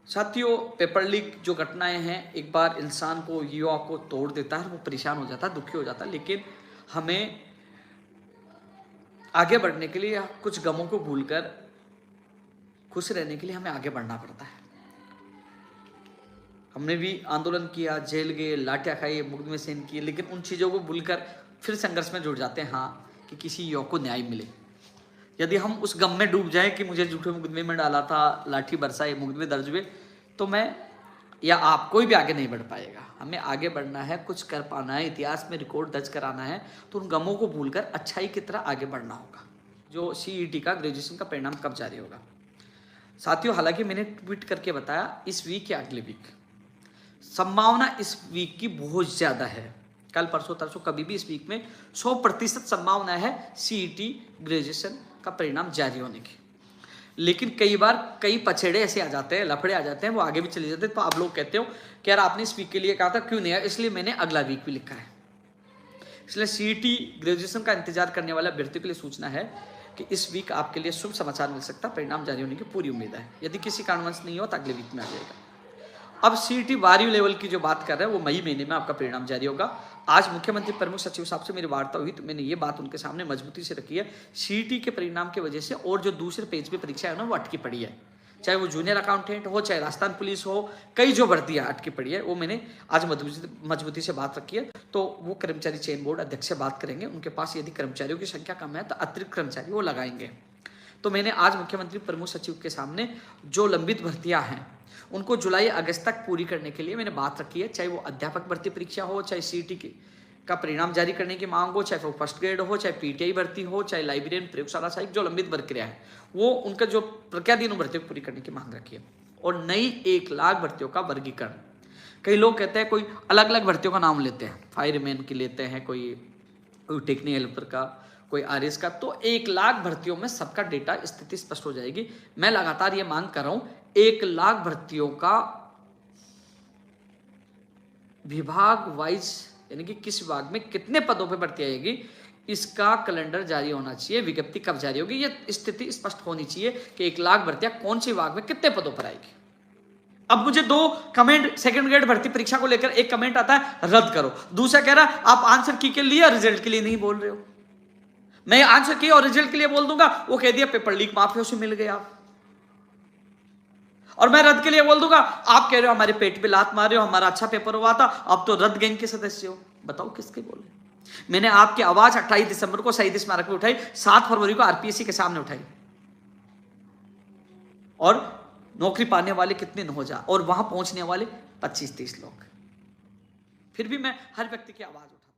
साथियों, paper leak जो घटनाएं हैं, एक बार इंसान को, युवा को तोड़ देता है, वो परेशान हो जाता है, दुखी हो जाता है। लेकिन हमें आगे बढ़ने के लिए कुछ गमों को भूलकर खुश रहने के लिए हमें आगे बढ़ना पड़ता है। हमने भी आंदोलन किया, जेल गए, लाठियां खाई, मुकदमे सहन किए, लेकिन उन चीज़ों को भूलकर फिर संघर्ष में जुट जाते हैं, हाँ, कि किसी युवा को न्याय मिले। यदि हम उस गम में डूब जाएं कि मुझे झूठे मुकदमे में डाला था, लाठी बरसाए, मुकदमे दर्ज हुए, तो मैं या आप कोई भी आगे नहीं बढ़ पाएगा। हमें आगे बढ़ना है, कुछ कर पाना है, इतिहास में रिकॉर्ड दर्ज कराना है, तो उन गमों को भूलकर अच्छाई की तरह आगे बढ़ना होगा। जो CET का ग्रेजुएशन का परिणाम कब जारी होगा साथियों? हालांकि मैंने ट्वीट करके बताया इस वीक या अगले वीक, संभावना इस वीक की बहुत ज्यादा है। कल परसों तरसों कभी भी इस वीक में 100% संभावना है CET ग्रेजुएशन का परिणाम जारी होने की। लेकिन कई बार कई पछेड़े ऐसे आ जाते हैं, लफड़े आ जाते हैं, वो आगे भी चले जाते हैं। तो आप लोग कहते हो कि यार आपने इस वीक के लिए कहा था, क्यों नहीं आया? इसलिए मैंने अगला वीक भी लिखा है। इसलिए CET ग्रेजुएशन का इंतजार करने वाला व्यक्ति के लिए सूचना है कि इस वीक आपके लिए शुभ समाचार मिल सकता, परिणाम जारी होने की पूरी उम्मीद है। यदि किसी कारणवश नहीं हो तो अगले वीक में आ जाएगा। अब CET वारियो लेवल की जो बात कर रहे हैं, वो मई महीने में आपका परिणाम जारी होगा। आज मुख्यमंत्री प्रमुख सचिव साहब से मेरी वार्ता हुई, तो मैंने ये बात उनके सामने मजबूती से रखी है। CET के परिणाम की वजह से और जो दूसरे पेज पे परीक्षा है ना, वो अटकी पड़ी है। चाहे वो जूनियर अकाउंटेंट हो, चाहे राजस्थान पुलिस हो, कई जो भर्तियां अटकी पड़ी है, वो मैंने आज मजबूती से बात रखी है। तो वो कर्मचारी चयन बोर्ड अध्यक्ष से बात करेंगे, उनके पास यदि कर्मचारियों की संख्या कम है तो अतिरिक्त कर्मचारी वो लगाएंगे। तो मैंने आज मुख्यमंत्री प्रमुख सचिव के सामने जो लंबित भर्तियां हैं उनको जुलाई अगस्त तक पूरी करने के लिए मैंने बात रखी है। चाहे वो अध्यापक भर्ती परीक्षा हो, चाहे CET का परिणाम जारी करने की मांग हो, चाहे वो फर्स्ट ग्रेड हो, चाहे PTI भर्ती हो, चाहे लाइब्रेरियन, प्रयोगशाला सहायक, जो लंबित प्रक्रिया है, वो उनका जो प्रक्रियाधीन भर्तियों को पूरी करने की मांग रखी है। और नई 1 लाख भर्तियों का वर्गीकरण। कई लोग कहते हैं, कोई अलग अलग भर्तियों का नाम लेते हैं, फायरमैन की लेते हैं, कोई टेक्निकल हेल्पर का, कोई RS का। तो 1 लाख भर्तियों में सबका डेटा स्थिति स्पष्ट हो जाएगी। मैं लगातार ये मांग कर रहा हूं, 1 लाख भर्तियों का विभाग वाइज, यानी कि किस विभाग में कितने पदों पे भर्ती आएगी, इसका कैलेंडर जारी होना चाहिए। विज्ञप्ति कब जारी होगी, ये स्थिति स्पष्ट होनी चाहिए कि 1 लाख भर्तियां कौन से विभाग में कितने पदों पर आएगी। अब मुझे 2 कमेंट सेकंड ग्रेड भर्ती परीक्षा को लेकर, एक कमेंट आता है रद्द करो, दूसरा कह रहा आप आंसर की के लिए रिजल्ट के लिए नहीं बोल रहे हो। मैं आंसर की और रिजल्ट के लिए बोल दूंगा, वो कह दिया पेपर लीक माफियों से मिल गए आप। और मैं रद्द के लिए बोल दूंगा, आप कह रहे हो हमारे पेट पे लात मार रहे हो, हमारा अच्छा पेपर हुआ था, अब तो रद्द गैंग के सदस्य हो। बताओ किसके बोले? मैंने आपकी आवाज 28 दिसंबर को शहीद स्मारक में उठाई, 7 फरवरी को RPSC के सामने उठाई। और नौकरी पाने वाले कितने न हो जा, और वहां पहुंचने वाले 25-30 लोग। फिर भी मैं हर व्यक्ति की आवाज उठाता।